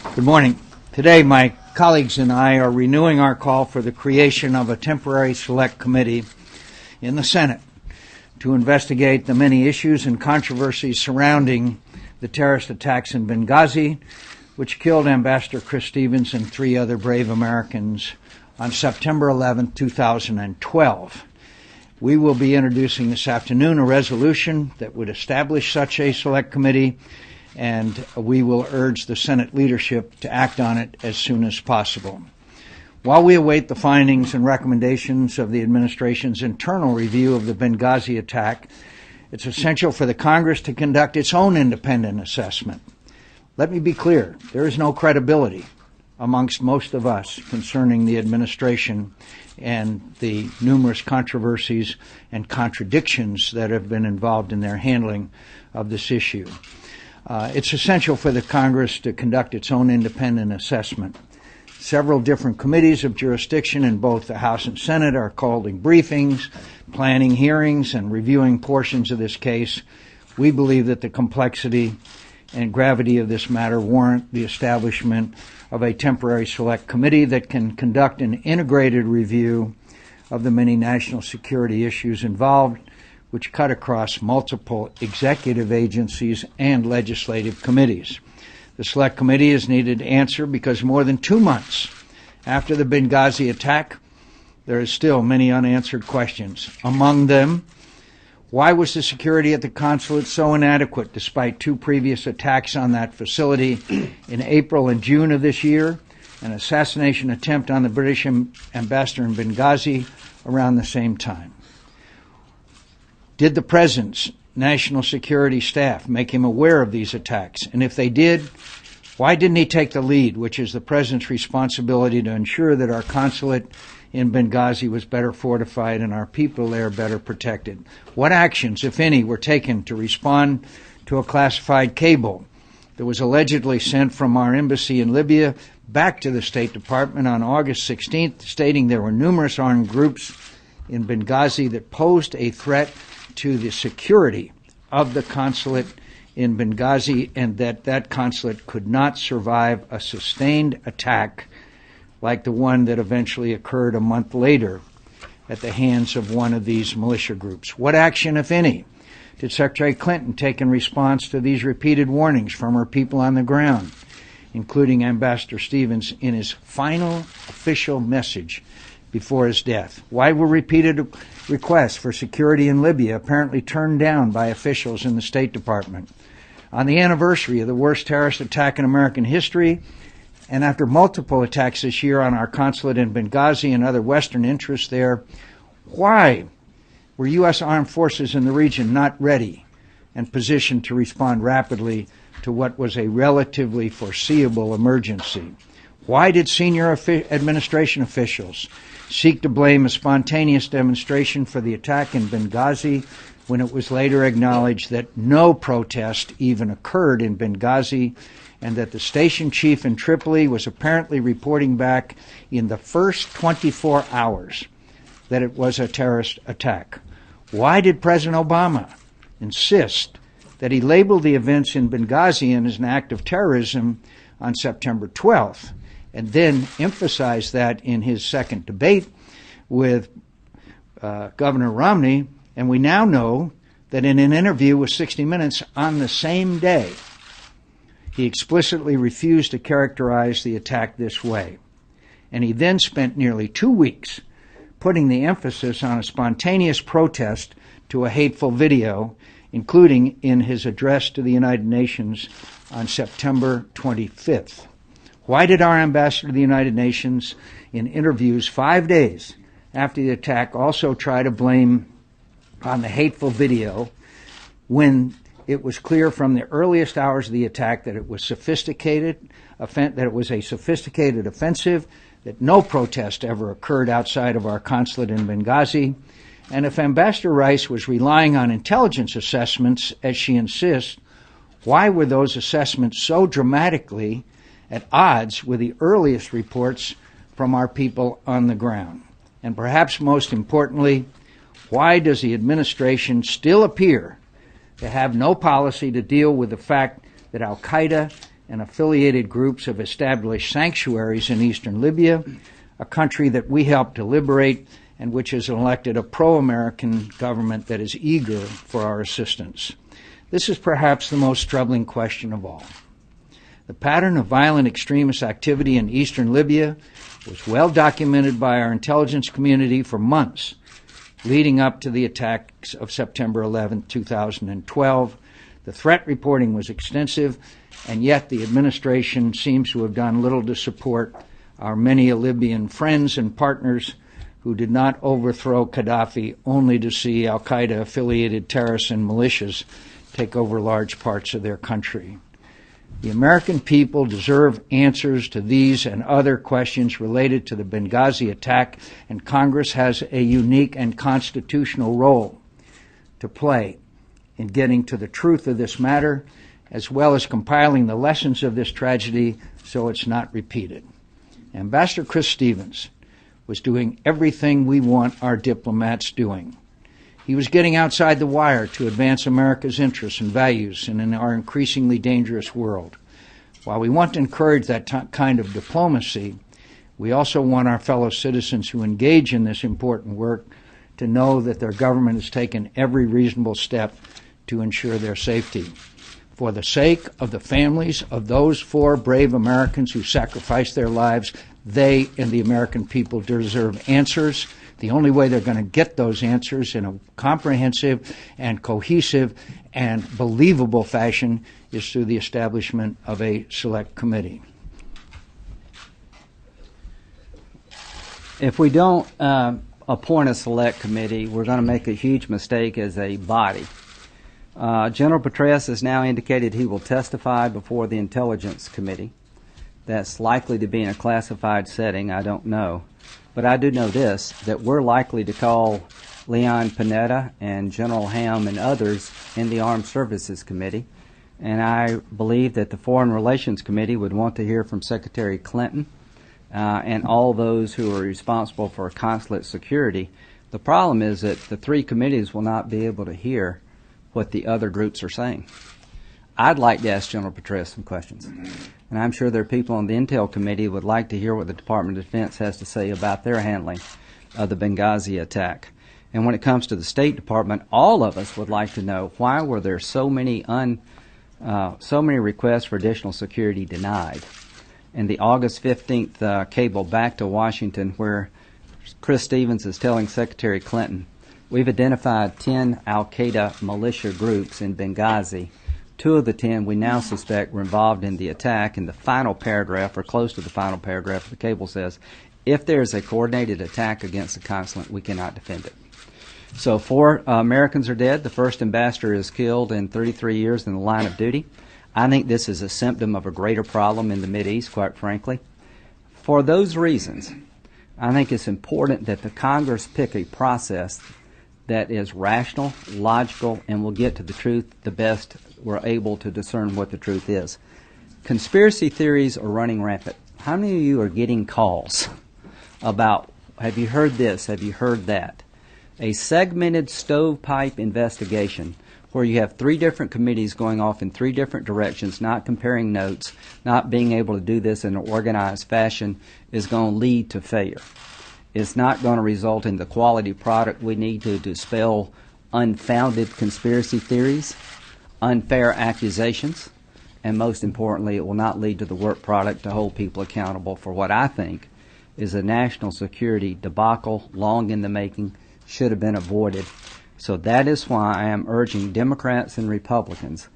Good morning. Today, my colleagues and I are renewing our call for the creation of a temporary select committee in the Senate to investigate the many issues and controversies surrounding the terrorist attacks in Benghazi, which killed Ambassador Chris Stevens and 3 other brave Americans on September 11, 2012. We will be introducing this afternoon a resolution that would establish such a select committee, and we will urge the Senate leadership to act on it as soon as possible. While we await the findings and recommendations of the administration's internal review of the Benghazi attack, it's essential for the Congress to conduct its own independent assessment. Let me be clear, there is no credibility amongst most of us concerning the administration and the numerous controversies and contradictions that have been involved in their handling of this issue. It's essential for the Congress to conduct its own independent assessment. Several different committees of jurisdiction in both the House and Senate are holding briefings, planning hearings, and reviewing portions of this case. We believe that the complexity and gravity of this matter warrant the establishment of a temporary select committee that can conduct an integrated review of the many national security issues involved, which cut across multiple executive agencies and legislative committees. The Select Committee is needed to answer because more than 2 months after the Benghazi attack, there is still many unanswered questions. Among them, why was the security at the consulate so inadequate despite 2 previous attacks on that facility in April and June of this year, an assassination attempt on the British ambassador in Benghazi around the same time? Did the President's national security staff make him aware of these attacks? And if they did, why didn't he take the lead, which is the President's responsibility to ensure that our consulate in Benghazi was better fortified and our people there better protected? What actions, if any, were taken to respond to a classified cable that was allegedly sent from our embassy in Libya back to the State Department on August 16th, stating there were numerous armed groups in Benghazi that posed a threat to the security of the consulate in Benghazi, and that consulate could not survive a sustained attack like the one that eventually occurred a month later at the hands of one of these militia groups? What action, if any, did Secretary Clinton take in response to these repeated warnings from her people on the ground, including Ambassador Stevens in his final official message before his death? Why were repeated requests for security in Libya apparently turned down by officials in the State Department? On the anniversary of the worst terrorist attack in American history, and after multiple attacks this year on our consulate in Benghazi and other Western interests there, why were U.S. armed forces in the region not ready and positioned to respond rapidly to what was a relatively foreseeable emergency? Why did senior administration officials seek to blame a spontaneous demonstration for the attack in Benghazi when it was later acknowledged that no protest even occurred in Benghazi and that the station chief in Tripoli was apparently reporting back in the first 24 hours that it was a terrorist attack? Why did President Obama insist that he labeled the events in Benghazi as an act of terrorism on September 12th, and then emphasized that in his second debate with Governor Romney? And we now know that in an interview with 60 Minutes on the same day, he explicitly refused to characterize the attack this way. And he then spent nearly 2 weeks putting the emphasis on a spontaneous protest to a hateful video, including in his address to the United Nations on September 25th. Why did our ambassador to the United Nations, in interviews 5 days after the attack, also try to blame on the hateful video when it was clear from the earliest hours of the attack that it was a sophisticated offensive, that no protest ever occurred outside of our consulate in Benghazi? And if Ambassador Rice was relying on intelligence assessments, as she insists, why were those assessments so dramatically at odds with the earliest reports from our people on the ground? And perhaps most importantly, why does the administration still appear to have no policy to deal with the fact that Al-Qaeda and affiliated groups have established sanctuaries in eastern Libya, a country that we helped to liberate and which has elected a pro-American government that is eager for our assistance. This is perhaps the most troubling question of all. The pattern of violent extremist activity in eastern Libya was well documented by our intelligence community for months leading up to the attacks of September 11, 2012. The threat reporting was extensive, and yet the administration seems to have done little to support our many Libyan friends and partners who did not overthrow Gaddafi only to see al-Qaeda-affiliated terrorists and militias take over large parts of their country. The American people deserve answers to these and other questions related to the Benghazi attack, and Congress has a unique and constitutional role to play in getting to the truth of this matter, as well as compiling the lessons of this tragedy so it's not repeated. Ambassador Chris Stevens was doing everything we want our diplomats doing. He was getting outside the wire to advance America's interests and values in our increasingly dangerous world. While we want to encourage that kind of diplomacy, we also want our fellow citizens who engage in this important work to know that their government has taken every reasonable step to ensure their safety. For the sake of the families of those 4 brave Americans who sacrificed their lives, they and the American people deserve answers. The only way they're going to get those answers in a comprehensive and cohesive and believable fashion is through the establishment of a select committee. If we don't appoint a select committee, we're going to make a huge mistake as a body. General Petraeus has now indicated he will testify before the Intelligence Committee. That's likely to be in a classified setting, I don't know. But I do know this, that we're likely to call Leon Panetta and General Ham and others in the Armed Services Committee. And I believe that the Foreign Relations Committee would want to hear from Secretary Clinton and all those who are responsible for consulate security. The problem is that the 3 committees will not be able to hear what the other groups are saying. I'd like to ask General Petraeus some questions. And I'm sure there are people on the Intel Committee who would like to hear what the Department of Defense has to say about their handling of the Benghazi attack. And when it comes to the State Department, all of us would like to know why were there so many requests for additional security denied. And the August 15th cable back to Washington where Chris Stevens is telling Secretary Clinton, we've identified 10 al-Qaeda militia groups in Benghazi. 2 of the 10 we now suspect were involved in the attack. In the final paragraph, or close to the final paragraph, the cable says, if there is a coordinated attack against the consulate, we cannot defend it. So 4 Americans are dead. The first ambassador is killed in 33 years in the line of duty. I think this is a symptom of a greater problem in the Mideast, quite frankly. For those reasons, I think it's important that the Congress pick a process that is rational, logical, and will get to the truth the best we're able to discern what the truth is. Conspiracy theories are running rampant. How many of you are getting calls about, have you heard this, have you heard that? A segmented stovepipe investigation where you have 3 different committees going off in 3 different directions, not comparing notes, not being able to do this in an organized fashion, is going to lead to failure. It's not going to result in the quality product we need to dispel unfounded conspiracy theories, unfair accusations, and most importantly, it will not lead to the work product to hold people accountable for what I think is a national security debacle, long in the making, should have been avoided. So that is why I am urging Democrats and Republicans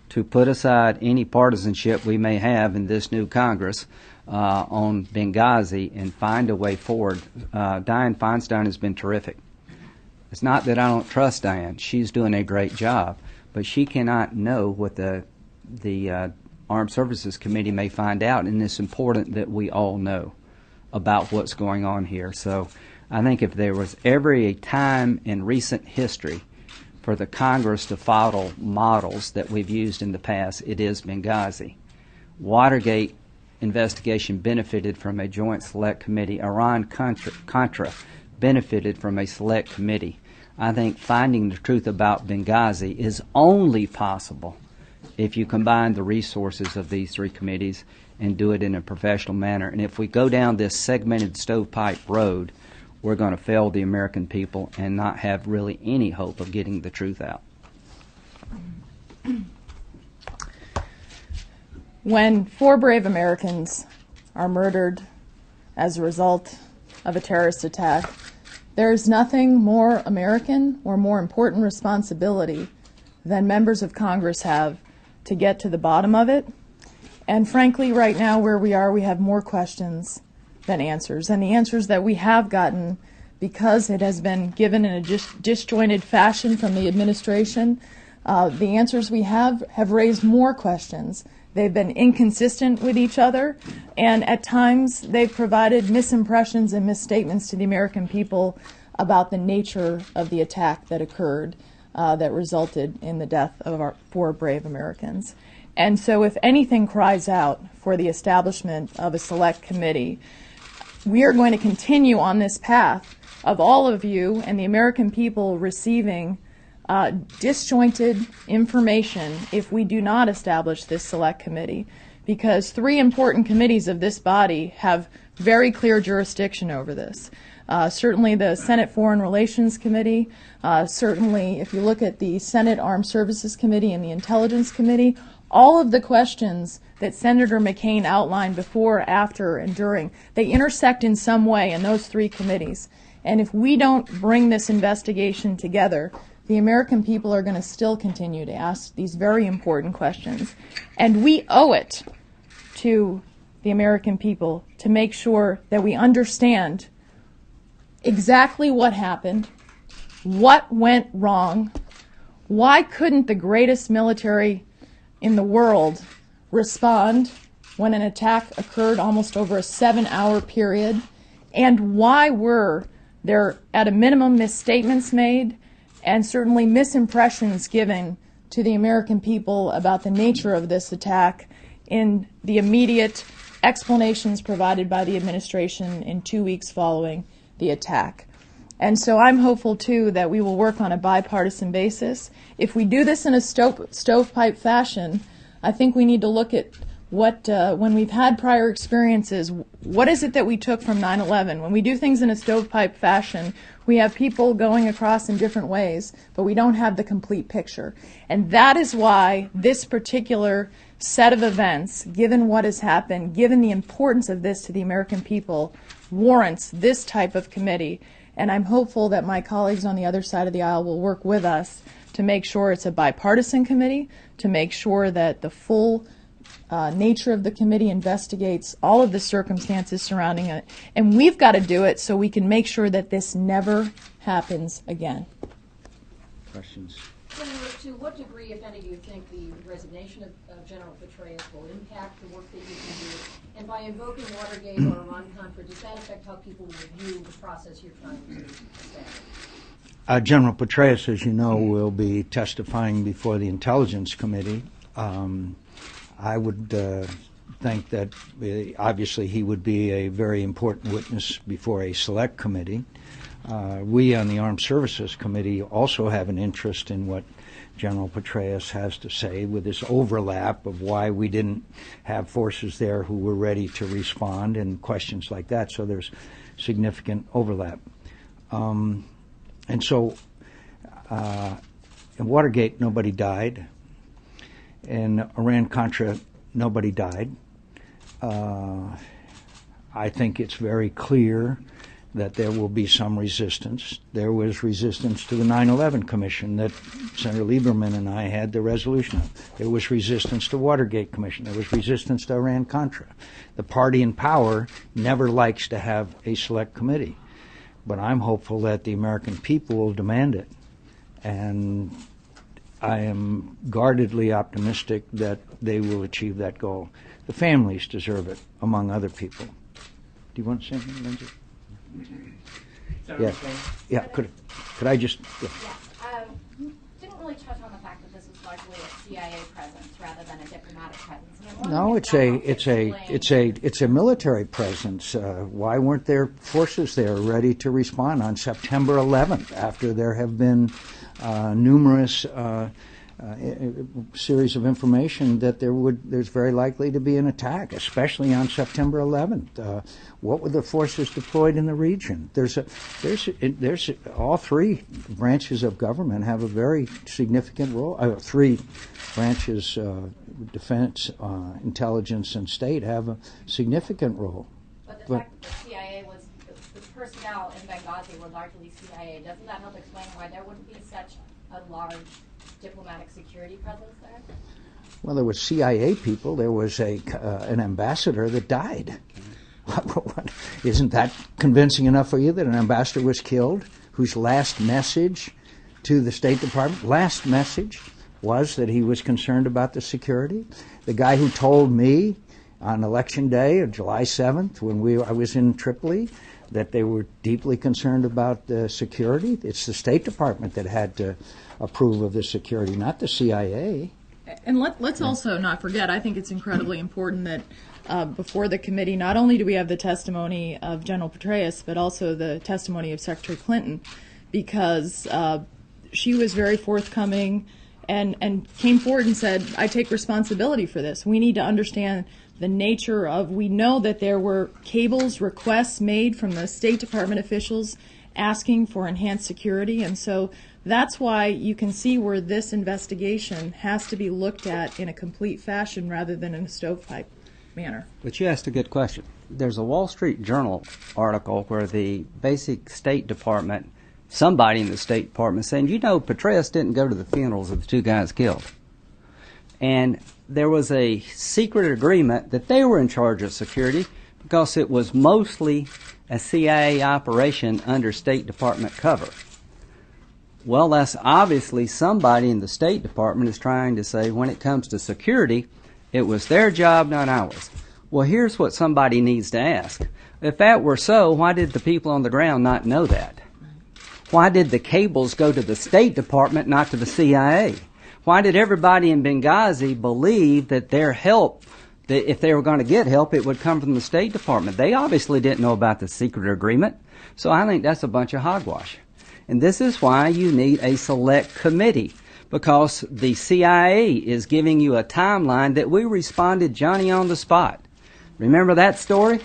to put aside any partisanship we may have in this new Congress on Benghazi and find a way forward. Dianne Feinstein has been terrific. It's not that I don't trust Dianne. She's doing a great job. But she cannot know what the Armed Services Committee may find out, and it's important that we all know about what's going on here. So I think if there was ever a time in recent history for the Congress to follow models that we've used in the past, it is Benghazi. Watergate investigation benefited from a joint select committee. Iran-Contra benefited from a select committee. I think finding the truth about Benghazi is only possible if you combine the resources of these three committees and do it in a professional manner. And if we go down this segmented stovepipe road, we're going to fail the American people and not have really any hope of getting the truth out. When 4 brave Americans are murdered as a result of a terrorist attack, there is nothing more American or more important responsibility than members of Congress have to get to the bottom of it. And frankly, right now where we are, we have more questions than answers. And the answers that we have gotten, because it has been given in a disjointed fashion from the administration, the answers we have raised more questions. They've been inconsistent with each other, and at times they've provided misimpressions and misstatements to the American people about the nature of the attack that occurred that resulted in the death of our 4 brave Americans. And so if anything cries out for the establishment of a select committee, we are going to continue on this path of all of you and the American people receiving disjointed information if we do not establish this select committee, because 3 important committees of this body have very clear jurisdiction over this. Certainly the Senate Foreign Relations Committee, certainly if you look at the Senate Armed Services Committee and the Intelligence Committee, all of the questions that Senator McCain outlined before, after, and during, they intersect in some way in those 3 committees. And if we don't bring this investigation together, the American people are going to still continue to ask these very important questions. And we owe it to the American people to make sure that we understand exactly what happened, what went wrong, why couldn't the greatest military in the world respond when an attack occurred almost over a 7-hour period, and why were there, at a minimum, misstatements made and certainly misimpressions given to the American people about the nature of this attack in the immediate explanations provided by the administration in 2 weeks following the attack. And so I'm hopeful, too, that we will work on a bipartisan basis. If we do this in a stovepipe fashion, I think we need to look at what, when we've had prior experiences, what is it that we took from 9/11? When we do things in a stovepipe fashion, we have people going across in different ways, but we don't have the complete picture. And that is why this particular set of events, given what has happened, given the importance of this to the American people, warrants this type of committee. And I'm hopeful that my colleagues on the other side of the aisle will work with us to make sure it's a bipartisan committee, to make sure that the full nature of the committee investigates all of the circumstances surrounding it. And we've got to do it so we can make sure that this never happens again. Questions? Senator, to what degree, if any, do you think the resignation of General Petraeus will impact the work that you can do? And by invoking Watergate or Iran-Contra, does that affect how people will view the process you're trying to establish? General Petraeus, as you know, will be testifying before the Intelligence Committee. I would think that obviously he would be a very important witness before a select committee. We on the Armed Services Committee also have an interest in what General Petraeus has to say, with this overlap of why we didn't have forces there who were ready to respond and questions like that. So there's significant overlap. And so in Watergate, nobody died. In Iran-Contra, nobody died. I think it's very clear that there will be some resistance. There was resistance to the 9/11 Commission that Senator Lieberman and I had the resolution of. There was resistance to Watergate Commission. There was resistance to Iran-Contra. The party in power never likes to have a select committee. But I'm hopeful that the American people will demand it. And I am guardedly optimistic that they will achieve that goal. The families deserve it, among other people. Do you want to say anything, Lindsey? Yeah. Yeah. Could I just? Yeah. You didn't really touch on the fact that this was largely a CIA presence rather than a diplomatic presence. No, it's a military presence. Why weren't there forces there ready to respond on September 11th after there have been numerous series of information that there's very likely to be an attack, especially on September 11th. What were the forces deployed in the region? There's all three branches of government have a very significant role. Three branches, defense, intelligence, and state, have a significant role. But the fact that the CIA was, the personnel in Benghazi were largely CIA, doesn't that help explain why there wouldn't be such a large diplomatic security presence there? Well, there was CIA people. There was an ambassador that died. Isn't that convincing enough for you that an ambassador was killed whose last message to the State Department, last message, was that he was concerned about the security? The guy who told me on Election Day of July 7th when I was in Tripoli that they were deeply concerned about the security, it's the State Department that had to approve of the security, not the CIA. And let's also not forget, I think it's incredibly important that before the committee, not only do we have the testimony of General Petraeus, but also the testimony of Secretary Clinton, because she was very forthcoming and came forward and said, I take responsibility for this. We need to understand the nature of, we know that there were cables, requests made from the State Department officials asking for enhanced security, and so that's why you can see where this investigation has to be looked at in a complete fashion rather than in a stovepipe manner. But you asked a good question. There's a Wall Street Journal article where the basic State Department, somebody in the State Department saying, you know, Petraeus didn't go to the funerals of the two guys killed. And there was a secret agreement that they were in charge of security because it was mostly a CIA operation under State Department cover. Well, that's obviously somebody in the State Department is trying to say when it comes to security, it was their job, not ours. Well, here's what somebody needs to ask. If that were so, why did the people on the ground not know that? Why did the cables go to the State Department, not to the CIA? Why did everybody in Benghazi believe that their help, that if they were going to get help, it would come from the State Department? They obviously didn't know about the secret agreement. So I think that's a bunch of hogwash. And this is why you need a select committee, because the CIA is giving you a timeline that we responded Johnny on the spot. Remember that story?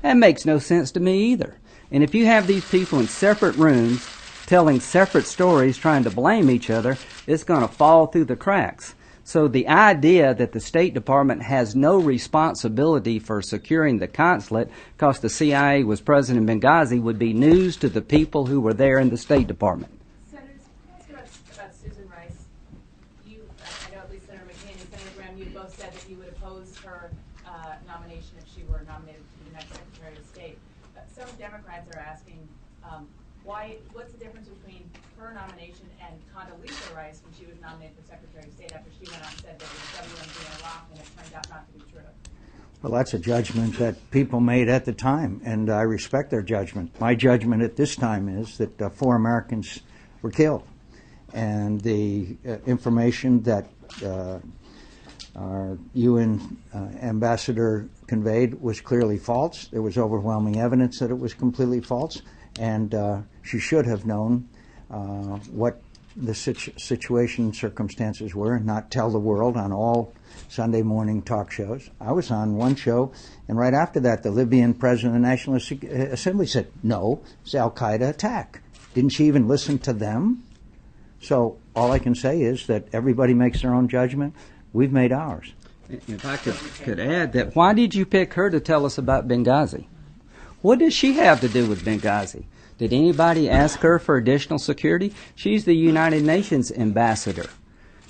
That makes no sense to me either. And if you have these people in separate rooms telling separate stories, trying to blame each other, it's going to fall through the cracks. So the idea that the State Department has no responsibility for securing the consulate because the CIA was present in Benghazi would be news to the people who were there in the State Department. Senators, can I ask you about Susan Rice? I know at least Senator McCain and Senator Graham, you both said that you would oppose her nomination if she were nominated to be the next Secretary of State. Some Democrats are asking, what's the difference between her nomination and Condoleezza Rice when she was nominated for Secretary of State after she went out and said that it was WMD in Iraq and it turned out not to be true? Well, that's a judgment that people made at the time, and I respect their judgment. My judgment at this time is that 4 Americans were killed, and the information that our UN ambassador conveyed was clearly false. There was overwhelming evidence that it was completely false, and she should have known what the situation and circumstances were and not tell the world on all Sunday morning talk shows. I was on one show, and right after that, the Libyan president of the National Assembly said, no, it's Al-Qaeda attack. Didn't she even listen to them? So all I can say is that everybody makes their own judgment. We've made ours. If I could add that, why did you pick her to tell us about Benghazi? What does she have to do with Benghazi? Did anybody ask her for additional security? She's the United Nations ambassador.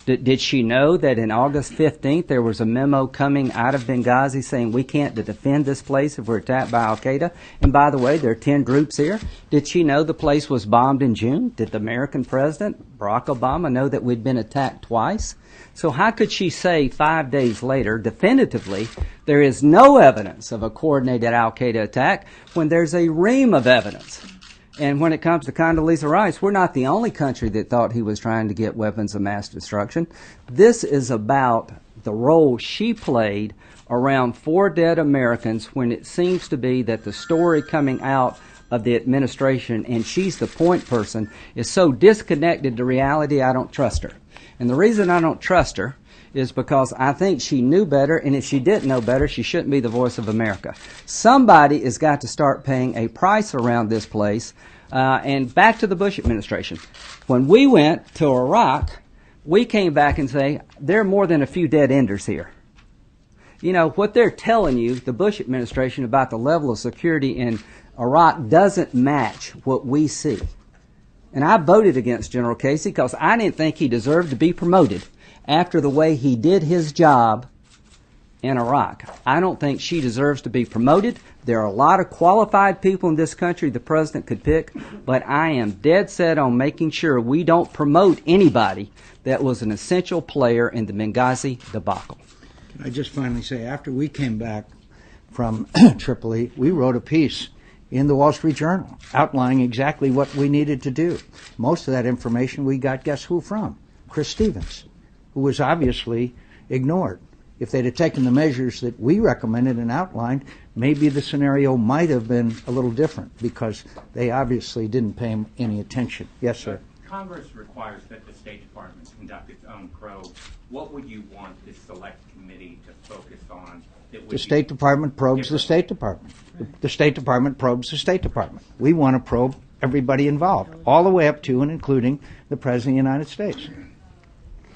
Did she know that in August 15th there was a memo coming out of Benghazi saying we can't defend this place if we're attacked by Al-Qaeda? And by the way, there are 10 groups here. Did she know the place was bombed in June? Did the American president, Barack Obama, know that we'd been attacked twice? So how could she say 5 days later, definitively, there is no evidence of a coordinated Al-Qaeda attack when there's a ream of evidence? And when it comes to Condoleezza Rice, we're not the only country that thought he was trying to get weapons of mass destruction. This is about the role she played around 4 dead Americans when it seems to be that the story coming out of the administration, and she's the point person, is so disconnected to reality, I don't trust her. And the reason I don't trust her is because I think she knew better, and if she didn't know better, she shouldn't be the voice of America. Somebody has got to start paying a price around this place. And back to the Bush administration. When we went to Iraq, we came back and say, there are more than a few dead enders here. You know, what they're telling you, the Bush administration, about the level of security in Iraq doesn't match what we see. And I voted against General Casey because I didn't think he deserved to be promoted after the way he did his job in Iraq. I don't think she deserves to be promoted. There are a lot of qualified people in this country the president could pick, but I am dead set on making sure we don't promote anybody that was an essential player in the Benghazi debacle. Can I just finally say, after we came back from Tripoli, we wrote a piece in the Wall Street Journal outlining exactly what we needed to do. Most of that information we got, guess who from? Chris Stevens, who was obviously ignored. If they'd have taken the measures that we recommended and outlined, maybe the scenario might have been a little different, because they obviously didn't pay any attention. Yes, sir. Congress requires that the State Department conduct its own probe. What would you want this select committee to focus on? The State Department probes the State Department. The State Department probes the State Department. We want to probe everybody involved, all the way up to and including the President of the United States.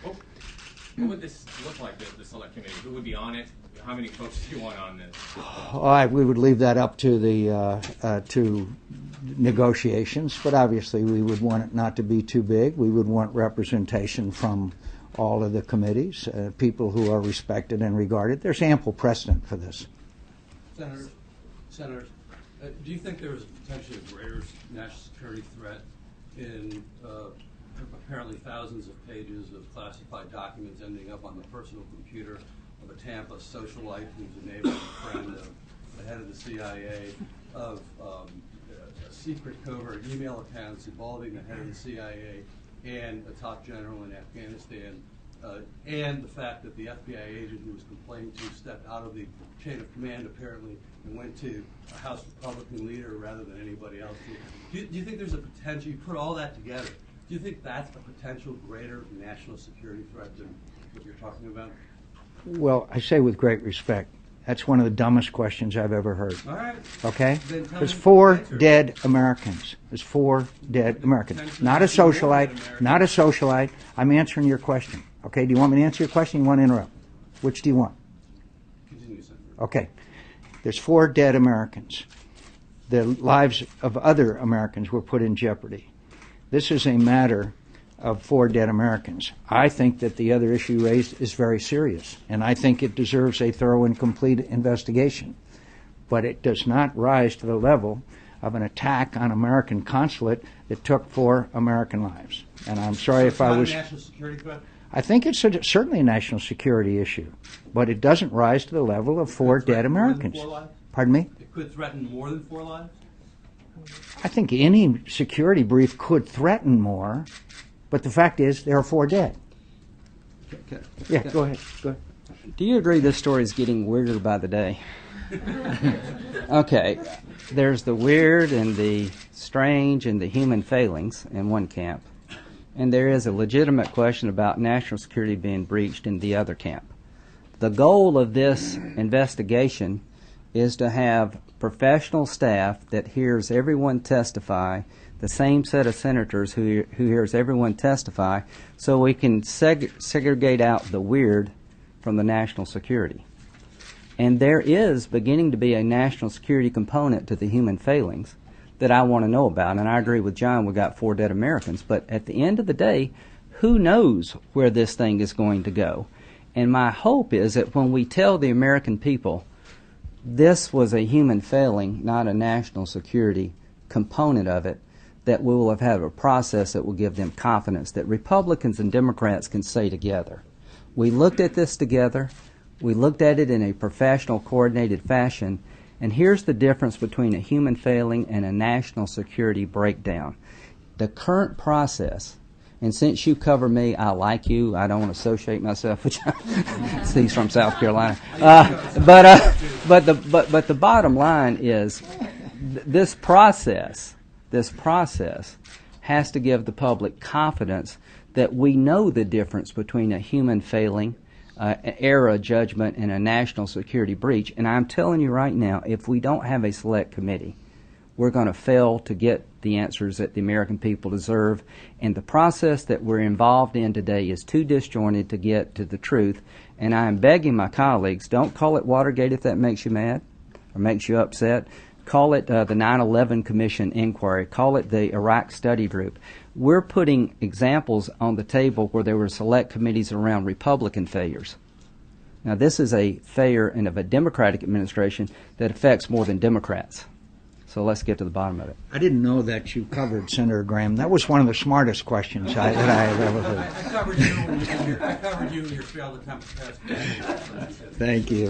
What would this look like, the select committee? Who would be on it? How many folks do you want on this? We would leave that up to the to negotiations, but obviously we would want it not to be too big. We would want representation from all of the committees, people who are respected and regarded. There's ample precedent for this. Senators, do you think there is potentially a greater national security threat in apparently thousands of pages of classified documents ending up on the personal computer of a Tampa socialite who's a neighbor and friend of the head of the CIA, of secret covert email accounts involving the head of the CIA and a top general in Afghanistan, and the fact that the FBI agent who was complained to stepped out of the chain of command apparently and went to a House Republican leader rather than anybody else? Do you think there's a potential, you put all that together, do you think that's a potential greater national security threat than what you're talking about? Well, I say with great respect, that's one of the dumbest questions I've ever heard. All right. Okay? There's me 4 the answer. dead Americans. There's 4 dead Americans. Not a socialite. Not a socialite. I'm answering your question. Okay? Do you want me to answer your question? You want to interrupt? Which do you want? Continue, Senator. Okay. There's 4 dead Americans. The lives of other Americans were put in jeopardy. This is a matter of 4 dead Americans. I think that the other issue raised is very serious, and I think it deserves a thorough and complete investigation. But it does not rise to the level of an attack on American Consulate that took 4 American lives. And I'm sorry if I was... Not a national security threat? I think it's certainly a national security issue, but it doesn't rise to the level of 4 dead Americans. More than 4 lives? Pardon me? It could threaten more than 4 lives? I think any security brief could threaten more, but the fact is there are 4 dead. Okay. Yeah, go ahead. Go ahead. Do you agree this story is getting weirder by the day? Okay. There's the weird and the strange and the human failings in one camp, and there is a legitimate question about national security being breached in the other camp. The goal of this investigation is to have professional staff that hears everyone testify, the same set of senators who hears everyone testify, so we can segregate out the weird from the national security. And there is beginning to be a national security component to the human failings that I want to know about. And I agree with John, we got 4 dead Americans. But at the end of the day, who knows where this thing is going to go? And my hope is that when we tell the American people this was a human failing, not a national security component of it, that we will have had a process that will give them confidence that Republicans and Democrats can say together, we looked at this together, we looked at it in a professional, coordinated fashion, and here's the difference between a human failing and a national security breakdown. The current process, and since you cover me, I like you. I don't want to associate myself with you. He's from South Carolina. But the bottom line is this process has to give the public confidence that we know the difference between a human failing, error of judgment, and a national security breach. And I'm telling you right now, if we don't have a select committee, we're going to fail to get the answers that the American people deserve. And the process that we're involved in today is too disjointed to get to the truth. And I am begging my colleagues, don't call it Watergate if that makes you mad or makes you upset. Call it the 9/11 Commission inquiry. Call it the Iraq Study Group. We're putting examples on the table where there were select committees around Republican failures. Now, this is a failure of a Democratic administration that affects more than Democrats. So let's get to the bottom of it. I didn't know that you covered Senator Graham. That was one of the smartest questions that I have ever heard. I covered you in your failed attempt to pass. Thank you.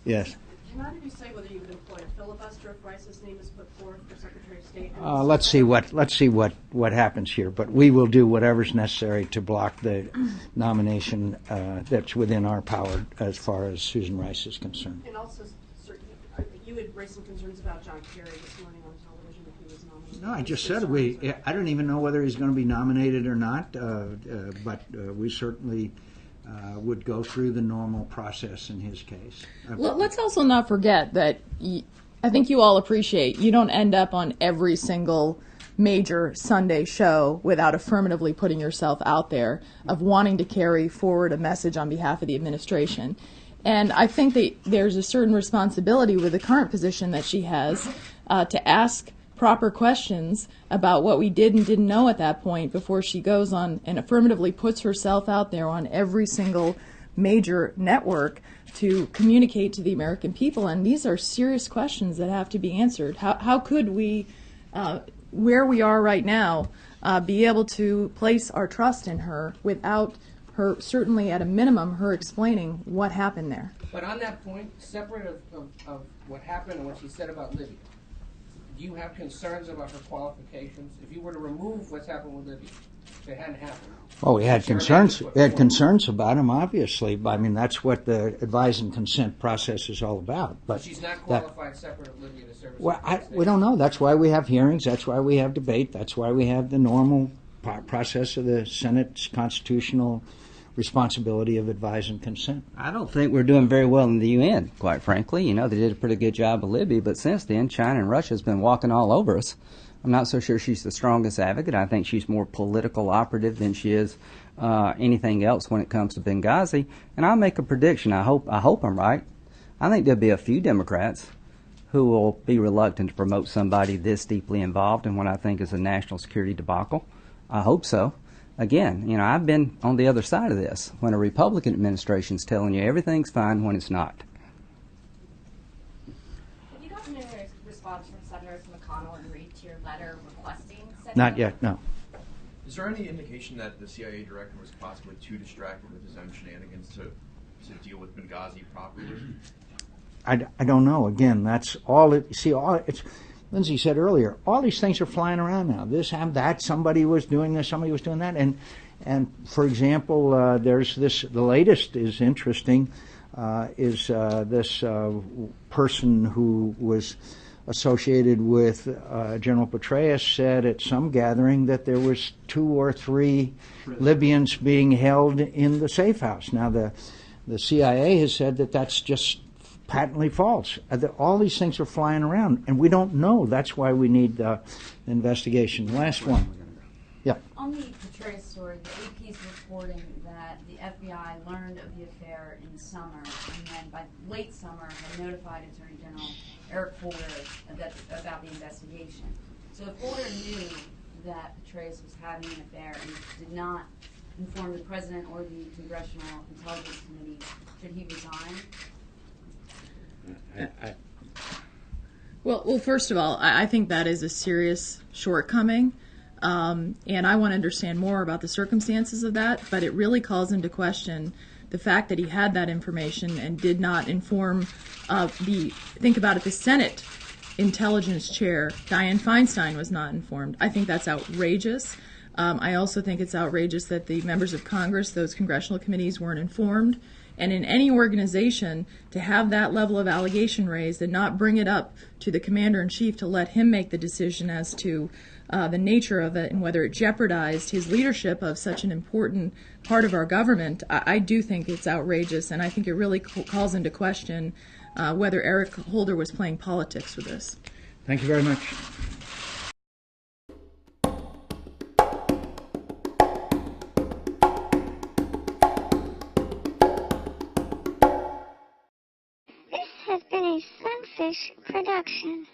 Yes. Can either of you say whether you would employ a filibuster if Rice's name is put forth for Secretary of State? Let's see what happens here. But we will do whatever's necessary to block the nomination that's within our power as far as Susan Rice is concerned. And also, sir, you had raised some concerns about John Kerry this morning on television if he was nominated. No, I just said I don't even know whether he's going to be nominated or not, but we certainly would go through the normal process in his case. Let's also not forget that I think you all appreciate you don't end up on every single major Sunday show without affirmatively putting yourself out there of wanting to carry forward a message on behalf of the administration. And I think that there's a certain responsibility with the current position that she has to ask proper questions about what we did and didn't know at that point before she goes on and affirmatively puts herself out there on every single major network to communicate to the American people. And these are serious questions that have to be answered. How could we, where we are right now, be able to place our trust in her without her, certainly at a minimum, her explaining what happened there? But on that point, separate of what happened and what she said about Libya, do you have concerns about her qualifications? If you were to remove what's happened with Libya, if it hadn't happened. Oh, we had concerns. We had concerns about him, obviously. I mean, that's what the advise and consent process is all about. But she's not qualified separate of Libya to serve. Well, we don't know. That's why we have hearings. That's why we have debate. That's why we have the normal process of the Senate's constitutional responsibility of advise and consent. I don't think we're doing very well in the UN, quite frankly. You know, they did a pretty good job of Libya, but since then, China and Russia has been walking all over us. I'm not so sure she's the strongest advocate. I think she's more political operative than she is anything else when it comes to Benghazi. And I'll make a prediction. I hope I'm right. I think there'll be a few Democrats who will be reluctant to promote somebody this deeply involved in what I think is a national security debacle. I hope so. Again, you know, I've been on the other side of this when a Republican administration's telling you everything's fine when it's not. Have you gotten a response from Senators McConnell and Reid to your letter requesting Senate? Not yet, no. Is there any indication that the CIA director was possibly too distracted with his own shenanigans to deal with Benghazi properly? I don't know. Again, that's all it. See, it's. Lindsey said earlier, all these things are flying around now. This happened, that, somebody was doing this, somebody was doing that. And for example, there's this, the latest is interesting, is this person who was associated with General Petraeus said at some gathering that there was 2 or 3 Libyans being held in the safe house. Now, the CIA has said that that's just patently false. All these things are flying around, and we don't know. That's why we need the investigation. Last one. Yeah. On the Petraeus story, the AP's reporting that the FBI learned of the affair in the summer, and then by late summer had notified Attorney General Eric Holder about the investigation. So if Holder knew that Petraeus was having an affair and did not inform the President or the Congressional Intelligence Committee, should he resign? Well, first of all, I think that is a serious shortcoming, and I want to understand more about the circumstances of that, but it really calls into question the fact that he had that information and did not inform think about it, the Senate Intelligence Chair, Dianne Feinstein, was not informed. I think that's outrageous. I also think it's outrageous that the members of Congress, those congressional committees, weren't informed. And in any organization, to have that level of allegation raised and not bring it up to the commander-in-chief to let him make the decision as to the nature of it and whether it jeopardized his leadership of such an important part of our government, I do think it's outrageous, and I think it really calls into question whether Eric Holder was playing politics with this. Thank you very much. This has been a Sunfish production.